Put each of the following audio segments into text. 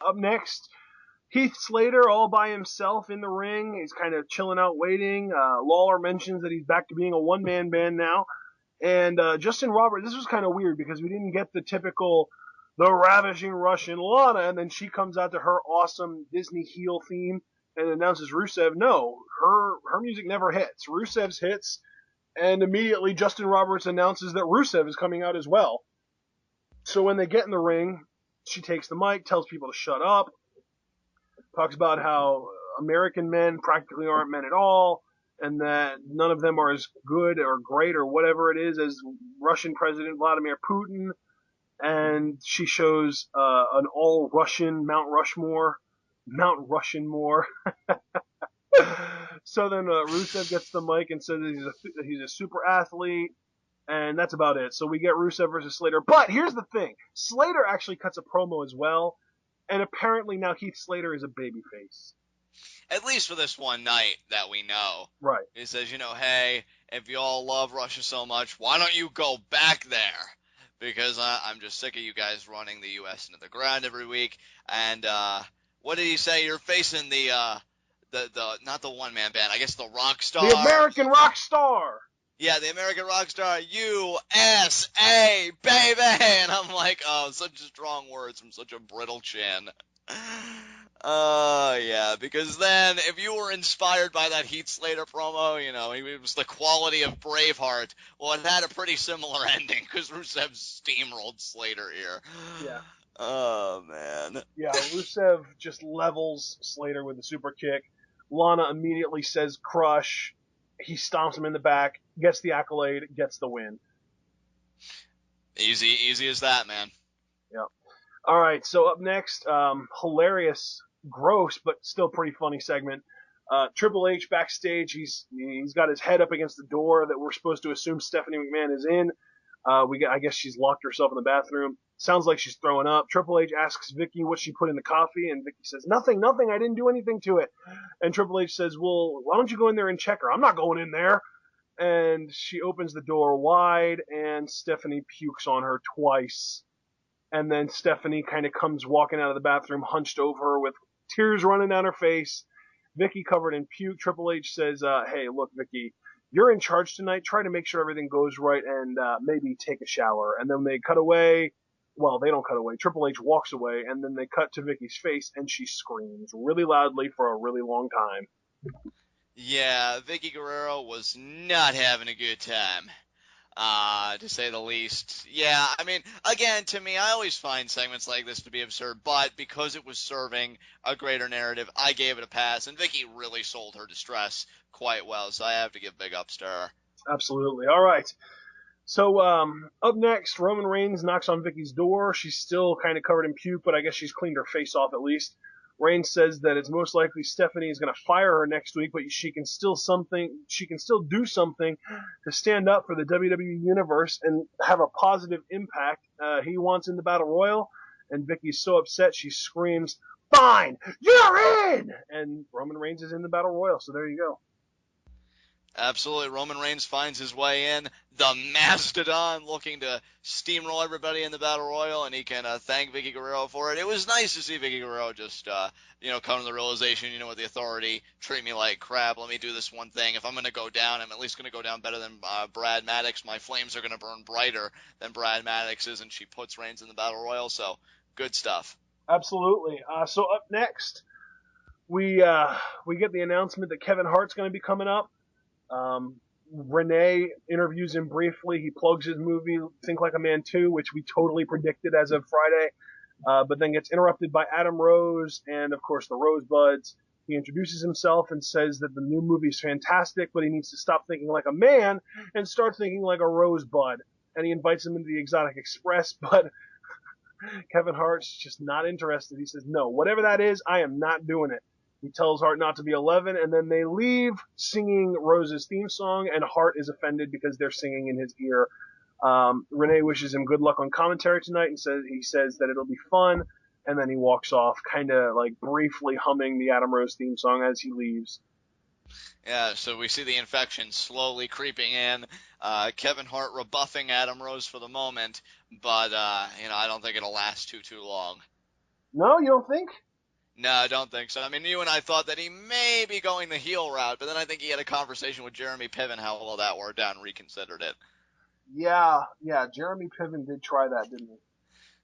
Up next, Heath Slater all by himself in the ring. He's kind of chilling out, waiting. Lawler mentions that he's back to being a one-man band now. And Justin Roberts, this was kind of weird because we didn't get the typical, the ravishing Russian Lana, and then she comes out to her awesome Disney heel theme and announces Rusev. No, her music never hits. Rusev's hits, and immediately Justin Roberts announces that Rusev is coming out as well. So when they get in the ring, she takes the mic, tells people to shut up, talks about how American men practically aren't men at all, and that none of them are as good or great or whatever it is as Russian President Vladimir Putin. And she shows an all-Russian Mount Rushmore. So then Rusev gets the mic and says that he's a super athlete, and that's about it. So we get Rusev versus Slater. But here's the thing. Slater actually cuts a promo as well, and apparently now Heath Slater is a babyface. At least for this one night that we know. Right. He says, hey, if you all love Russia so much, why don't you go back there? Because I'm just sick of you guys running the U.S. into the ground every week. And what did he say? You're facing the not the one-man band, I guess the rock star. The American rock star. Yeah, the American rock star, USA, baby! And I'm like, oh, such strong words from such a brittle chin. Yeah, because then, if you were inspired by that Heath Slater promo, it was the quality of Braveheart, well, it had a pretty similar ending, because Rusev steamrolled Slater here. Yeah. Oh, man. Yeah, Rusev just levels Slater with a super kick. Lana immediately says crush. He stomps him in the back, gets the accolade, gets the win. Easy as that, man. Yeah. All right, so up next, hilarious, gross, but still pretty funny segment. Triple H backstage, he's got his head up against the door that we're supposed to assume Stephanie McMahon is in. I guess she's locked herself in the bathroom. Sounds like she's throwing up. Triple H asks Vicky what she put in the coffee, and Vicky says, nothing, I didn't do anything to it. And Triple H says, well, why don't you go in there and check her? I'm not going in there. And she opens the door wide, and Stephanie pukes on her twice. And then Stephanie kind of comes walking out of the bathroom, hunched over with tears running down her face. Vicky covered in puke. Triple H says, hey, look, Vicky, you're in charge tonight. Try to make sure everything goes right and maybe take a shower. And then they cut away. Well, they don't cut away. Triple H walks away, and then they cut to Vicky's face, and she screams really loudly for a really long time. Yeah, Vicky Guerrero was not having a good time, to say the least. Yeah, I mean, again, to me, I always find segments like this to be absurd, but because it was serving a greater narrative, I gave it a pass, and Vicky really sold her distress quite well, so I have to give big ups to her. Absolutely. All right. So, up next, Roman Reigns knocks on Vicky's door. She's still kind of covered in puke, but I guess she's cleaned her face off at least. Reigns says that it's most likely Stephanie is going to fire her next week, but she can still do something to stand up for the WWE Universe and have a positive impact. He wants in the Battle Royal, and Vicky's so upset she screams, "Fine, you're in!" And Roman Reigns is in the Battle Royal, so there you go. Absolutely. Roman Reigns finds his way in. The Mastodon looking to steamroll everybody in the Battle Royal, and he can thank Vicky Guerrero for it. It was nice to see Vicky Guerrero just, come to the realization, with the authority, treat me like crap. Let me do this one thing. If I'm going to go down, I'm at least going to go down better than Brad Maddox. My flames are going to burn brighter than Brad Maddox's, and she puts Reigns in the Battle Royal, so good stuff. Absolutely. So up next, we get the announcement that Kevin Hart's going to be coming up. Renee interviews him briefly. He plugs his movie, Think Like a Man 2, which we totally predicted as of Friday, but then gets interrupted by Adam Rose and, of course, the Rosebuds. He introduces himself and says that the new movie is fantastic, but he needs to stop thinking like a man and start thinking like a rosebud. And he invites him into the Exotic Express, but Kevin Hart's just not interested. He says, no, whatever that is, I am not doing it. He tells Hart not to be 11, and then they leave singing Rose's theme song, and Hart is offended because they're singing in his ear. Renee wishes him good luck on commentary tonight and says that it'll be fun, and then he walks off, kind of like briefly humming the Adam Rose theme song as he leaves. Yeah, so we see the infection slowly creeping in. Kevin Hart rebuffing Adam Rose for the moment, but I don't think it'll last too long. No, you don't think? No, I don't think so. I mean, you and I thought that he may be going the heel route, but then I think he had a conversation with Jeremy Piven how well that worked out and reconsidered it. Yeah, yeah. Jeremy Piven did try that, didn't he?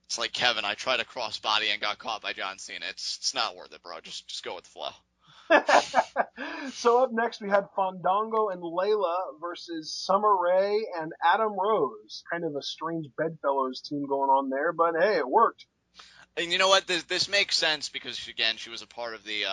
It's like, Kevin, I tried a crossbody and got caught by John Cena. It's not worth it, bro. Just go with the flow. So up next we had Fandango and Layla versus Summer Rae and Adam Rose. Kind of a strange bedfellows team going on there, but hey, it worked. And you know what? This makes sense because again, she was a part of the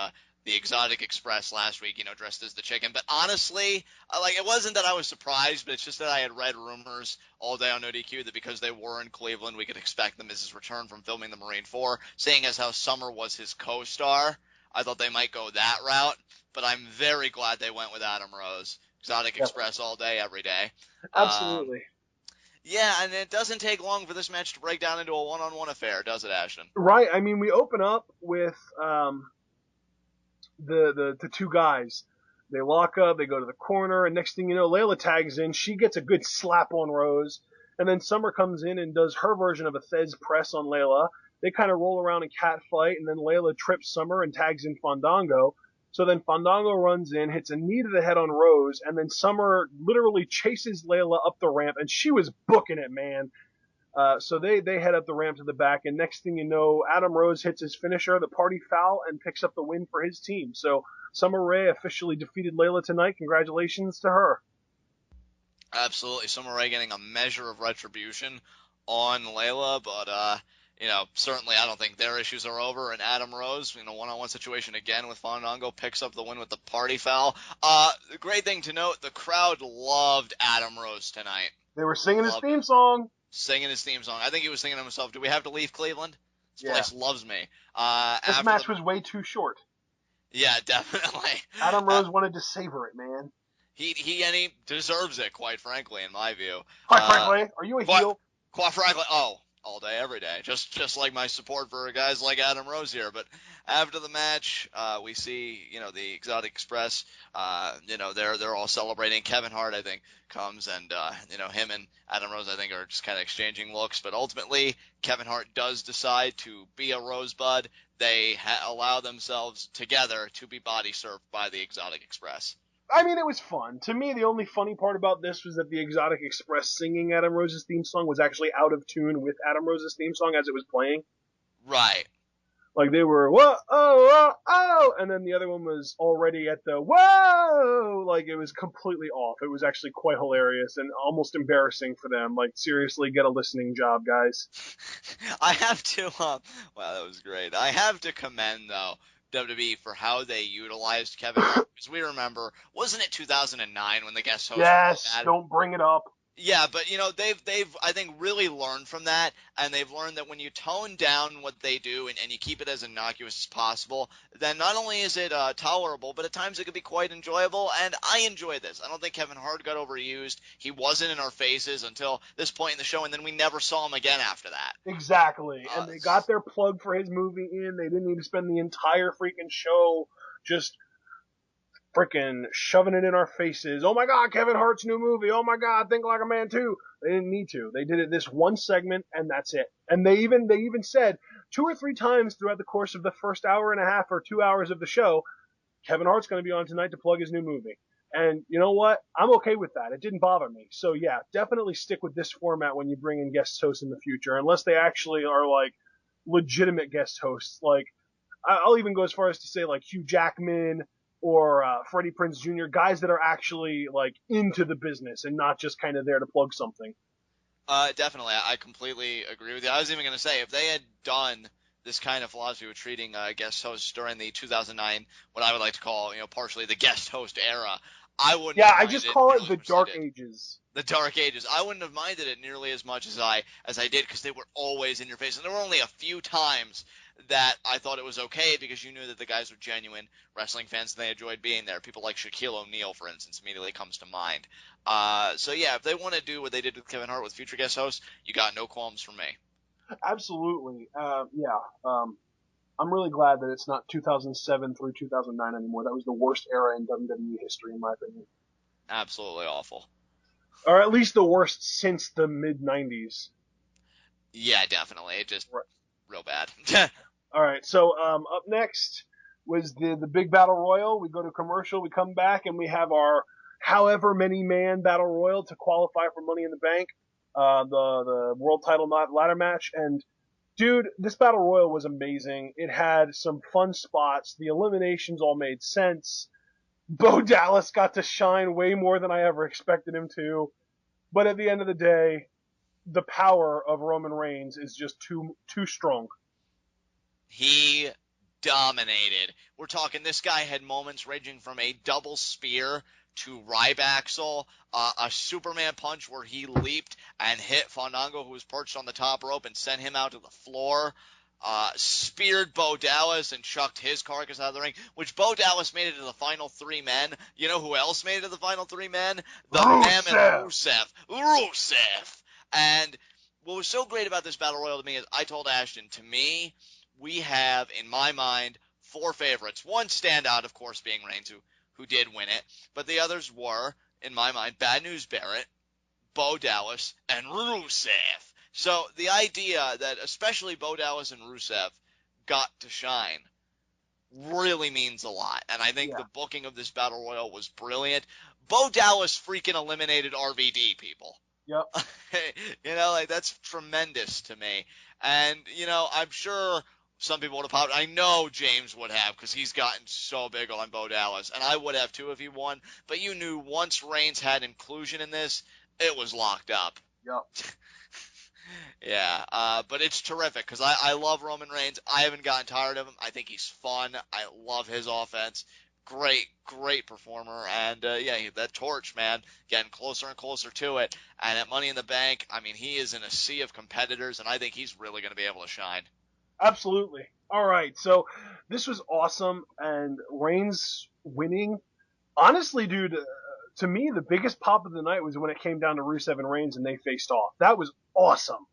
Exotic Express last week, dressed as the chicken. But honestly, like it wasn't that I was surprised, but it's just that I had read rumors all day on ODQ that because they were in Cleveland, we could expect them as his return from filming the Marine 4, seeing as how Summer was his co-star. I thought they might go that route, but I'm very glad they went with Adam Rose. Exotic Definitely. Express all day, every day. Um, Absolutely. yeah, and it doesn't take long for this match to break down into a one-on-one affair, does it, Ashton? Right. I mean, we open up with the two guys. They lock up. They go to the corner, and next thing you know, Layla tags in. She gets a good slap on Rose, and then Summer comes in and does her version of a Thez press on Layla. They kind of roll around and cat fight, and then Layla trips Summer and tags in Fandango. So then Fandango runs in, hits a knee to the head on Rose, and then Summer literally chases Layla up the ramp, and she was booking it, man. So they head up the ramp to the back, and next thing you know, Adam Rose hits his finisher, the party foul, and picks up the win for his team. So Summer Rae officially defeated Layla tonight. Congratulations to her. Absolutely. Summer Rae getting a measure of retribution on Layla, but certainly I don't think their issues are over. And Adam Rose, one-on-one situation again with Fandango, picks up the win with the party foul. The great thing to note, the crowd loved Adam Rose tonight. They were singing his Loved him. theme song. Singing his theme song. I think he was singing to himself, do we have to leave Cleveland? This Yeah. place loves me. This After the match was way too short. Yeah, definitely. Adam Rose wanted to savor it, man. He deserves it, quite frankly, in my view. Quite frankly, are you a Quite, heel? quite frankly, all day, every day. Just like my support for guys like Adam Rose here. But after the match, we see the Exotic Express. They're all celebrating. Kevin Hart, I think, comes and him and Adam Rose, I think, are just kind of exchanging looks. But ultimately, Kevin Hart does decide to be a Rosebud. They allow themselves together to be body surfed by the Exotic Express. I mean, it was fun. To me, the only funny part about this was that the Exotic Express singing Adam Rose's theme song was actually out of tune with Adam Rose's theme song as it was playing. Right. Like they were whoa oh, oh, and then the other one was already at the whoa. Like it was completely off. It was actually quite hilarious and almost embarrassing for them. Like seriously, get a listening job, guys. I have to. Wow, that was great. I have to commend though WWE for how they utilized Kevin Hart, because we remember, wasn't it 2009 when the guest host was Yes, bad? don't bring it up. Yeah, but they've I think really learned from that, and they've learned that when you tone down what they do and you keep it as innocuous as possible, then not only is it tolerable, but at times it can be quite enjoyable. And I enjoy this. I don't think Kevin Hart got overused. He wasn't in our faces until this point in the show, and then we never saw him again after that. Exactly. And they got their plug for his movie in. They didn't need to spend the entire freaking show just freaking shoving it in our faces. Oh my God, Kevin Hart's new movie. Oh my God, Think Like a Man too. They didn't need to. They did it this one segment and that's it. And they even said 2 or 3 times throughout the course of the first hour and a half or 2 hours of the show, Kevin Hart's going to be on tonight to plug his new movie. And you know what? I'm okay with that. It didn't bother me. So yeah, definitely stick with this format when you bring in guest hosts in the future, unless they actually are like legitimate guest hosts. Like I'll even go as far as to say like Hugh Jackman or Freddie Prinze Jr., guys that are actually like into the business and not just kind of there to plug something. Definitely, I completely agree with you. I was even going to say, if they had done this kind of philosophy with treating guest hosts during the 2009, what I would like to call, partially the guest host era, I wouldn't Yeah, have I minded just it call it nearly the as much as I Dark did. Ages. The Dark Ages. I wouldn't have minded it nearly as much as I did, because they were always in your face, and there were only a few times that I thought it was okay because you knew that the guys were genuine wrestling fans and they enjoyed being there. People like Shaquille O'Neal, for instance, immediately comes to mind. So yeah, if they want to do what they did with Kevin Hart with future guest hosts, you got no qualms from me. Absolutely. Yeah. I'm really glad that it's not 2007 through 2009 anymore. That was the worst era in WWE history, in my opinion. Absolutely awful. Or at least the worst since the mid 90s. Yeah, definitely. It just Right. real bad. All right. So up next was the big battle royal. We go to commercial. We come back and we have our however many man battle royal to qualify for Money in the Bank, the world title ladder match. And dude, this battle royal was amazing. It had some fun spots. The eliminations all made sense. Bo Dallas got to shine way more than I ever expected him to. But at the end of the day, the power of Roman Reigns is just too strong. He dominated. We're talking this guy had moments ranging from a double spear to Rybacksel, a Superman punch where he leaped and hit Fandango, who was perched on the top rope, and sent him out to the floor. Speared Bo Dallas and chucked his carcass out of the ring, which Bo Dallas made it to the final three men. You know who else made it to the final three men? The Mammoth Rusev. Rusev! And what was so great about this Battle Royal to me is I told Ashton, to me, we have, in my mind, four favorites. One standout, of course, being Reigns, who did win it. But the others were, in my mind, Bad News Barrett, Bo Dallas, and Rusev. So the idea that especially Bo Dallas and Rusev got to shine really means a lot. And I think the booking of this Battle Royal was brilliant. Bo Dallas freaking eliminated RVD, people. Yep. Like that's tremendous to me. And, I'm sure some people would have popped. I know James would have because he's gotten so big on Bo Dallas. And I would have too if he won. But you knew once Reigns had inclusion in this, it was locked up. Yep. Yeah, but it's terrific because I love Roman Reigns. I haven't gotten tired of him. I think he's fun. I love his offense. Great performer. And, that torch, man, getting closer and closer to it. And at Money in the Bank, I mean, he is in a sea of competitors, and I think he's really going to be able to shine. Absolutely. All right. So this was awesome. And Reigns winning, honestly, dude, to me, the biggest pop of the night was when it came down to Rusev and Reigns and they faced off. That was awesome.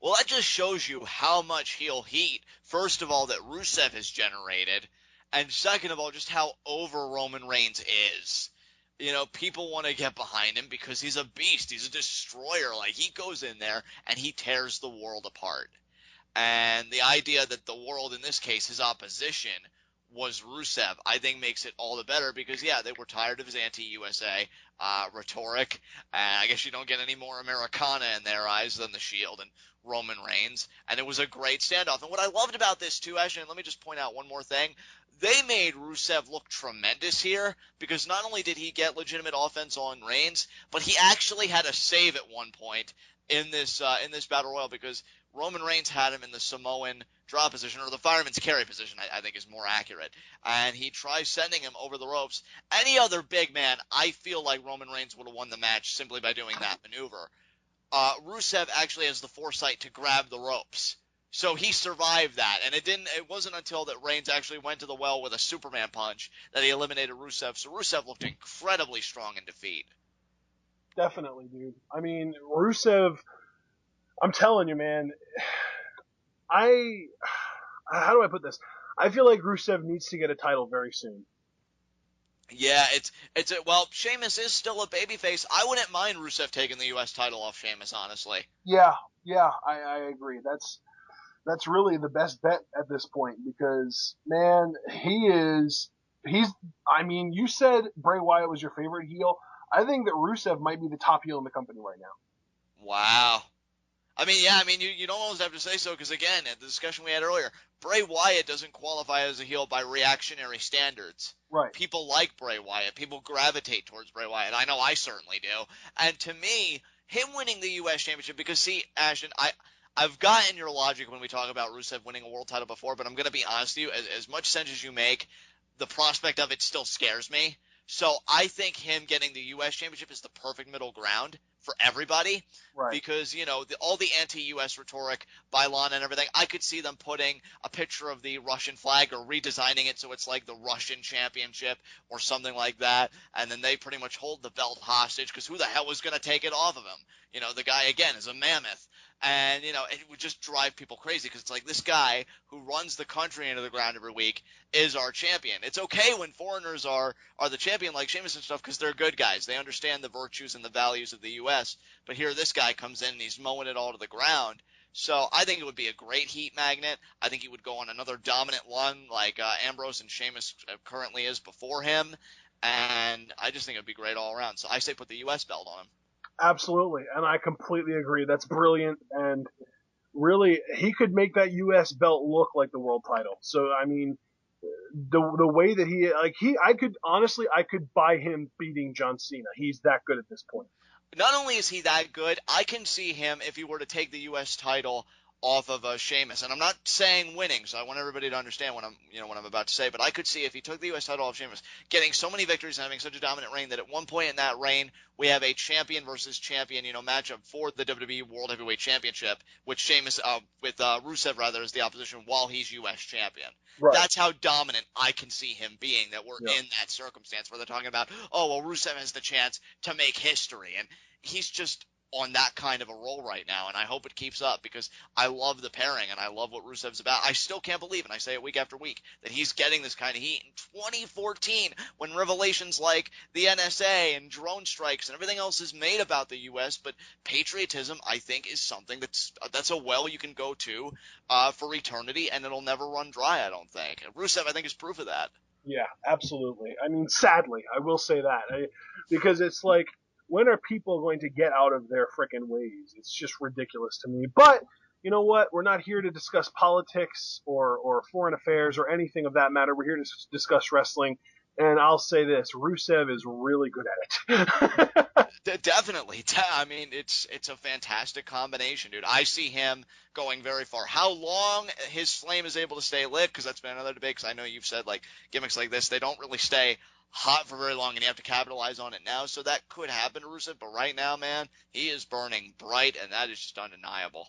Well, that just shows you how much heel heat, first of all, that Rusev has generated, and second of all, just how over Roman Reigns is. People want to get behind him because he's a beast. He's a destroyer. Like, he goes in there and he tears the world apart. And the idea that the world, in this case, his opposition, was Rusev, I think makes it all the better because, they were tired of his anti-USA rhetoric. And I guess you don't get any more Americana in their eyes than the Shield and Roman Reigns. And it was a great standoff. And what I loved about this, too, Ashton, and let me just point out one more thing. They made Rusev look tremendous here because not only did he get legitimate offense on Reigns, but he actually had a save at one point in this Battle Royal because Roman Reigns had him in the Samoan draw position, or the fireman's carry position, I think is more accurate. And he tries sending him over the ropes. Any other big man, I feel like Roman Reigns would have won the match simply by doing that maneuver. Rusev actually has the foresight to grab the ropes. So he survived that, and it wasn't until that Reigns actually went to the well with a Superman punch that he eliminated Rusev. So Rusev looked incredibly strong in defeat. Definitely, dude. I mean, Rusev, I'm telling you, man, how do I put this? I feel like Rusev needs to get a title very soon. Yeah, well, Sheamus is still a babyface. I wouldn't mind Rusev taking the U.S. title off Sheamus, honestly. Yeah, I agree. That's really the best bet at this point because, man, I mean, you said Bray Wyatt was your favorite heel. I think that Rusev might be the top heel in the company right now. Wow. I mean, you don't always have to say so because, again, at the discussion we had earlier, Bray Wyatt doesn't qualify as a heel by reactionary standards. Right. People like Bray Wyatt. People gravitate towards Bray Wyatt. I know I certainly do. And to me, him winning the U.S. Championship, because, see, Ashton, I've gotten your logic when we talk about Rusev winning a world title before, but I'm going to be honest with you, as much sense as you make, the prospect of it still scares me. So I think him getting the U.S. Championship is the perfect middle ground for everybody. Right. Because, all the anti-U.S. rhetoric by Lana and everything, I could see them putting a picture of the Russian flag or redesigning it so it's like the Russian championship or something like that. And then they pretty much hold the belt hostage because who the hell was going to take it off of him? The guy, again, is a mammoth. And, it would just drive people crazy because it's like this guy who runs the country into the ground every week is our champion. It's okay when foreigners are the champion like Sheamus and stuff because they're good guys. They understand the virtues and the values of the U.S. But here this guy comes in and he's mowing it all to the ground. So I think it would be a great heat magnet. I think he would go on another dominant run like Ambrose and Sheamus currently is before him. And I just think it would be great all around. So I say put the U.S. belt on him. Absolutely, and I completely agree. That's brilliant, and really, he could make that U.S. belt look like the world title. So I mean, the way that I could honestly, I could buy him beating John Cena. He's that good at this point. Not only is he that good, I can see him if he were to take the U.S. title off of Sheamus. And I'm not saying winning, so I want everybody to understand what I'm about to say. But I could see if he took the U.S. title off Sheamus, getting so many victories and having such a dominant reign that at one point in that reign we have a champion versus champion, matchup for the WWE World Heavyweight Championship, with Sheamus with Rusev rather as the opposition while he's U.S. champion. Right. That's how dominant I can see him being. That we're Yeah. in that circumstance where they're talking about, oh well, Rusev has the chance to make history, and he's just on that kind of a roll right now, and I hope it keeps up because I love the pairing and I love what Rusev's about. I still can't believe, and I say it week after week, that he's getting this kind of heat in 2014 when revelations like the NSA and drone strikes and everything else is made about the U.S., but patriotism, I think, is something that's a well you can go to for eternity, and it'll never run dry, I don't think. And Rusev, I think, is proof of that. Yeah, absolutely. I mean, sadly, I will say that because it's like, when are people going to get out of their frickin' ways? It's just ridiculous to me. But you know what? We're not here to discuss politics or foreign affairs or anything of that matter. We're here to discuss wrestling. And I'll say this: Rusev is really good at it. Definitely. I mean, it's a fantastic combination, dude. I see him going very far. How long his flame is able to stay lit, because that's been another debate, because I know you've said, like, gimmicks like this, they don't really stay hot for very long, and you have to capitalize on it now. So that could happen to Rusev, but right now, man, he is burning bright, and that is just undeniable.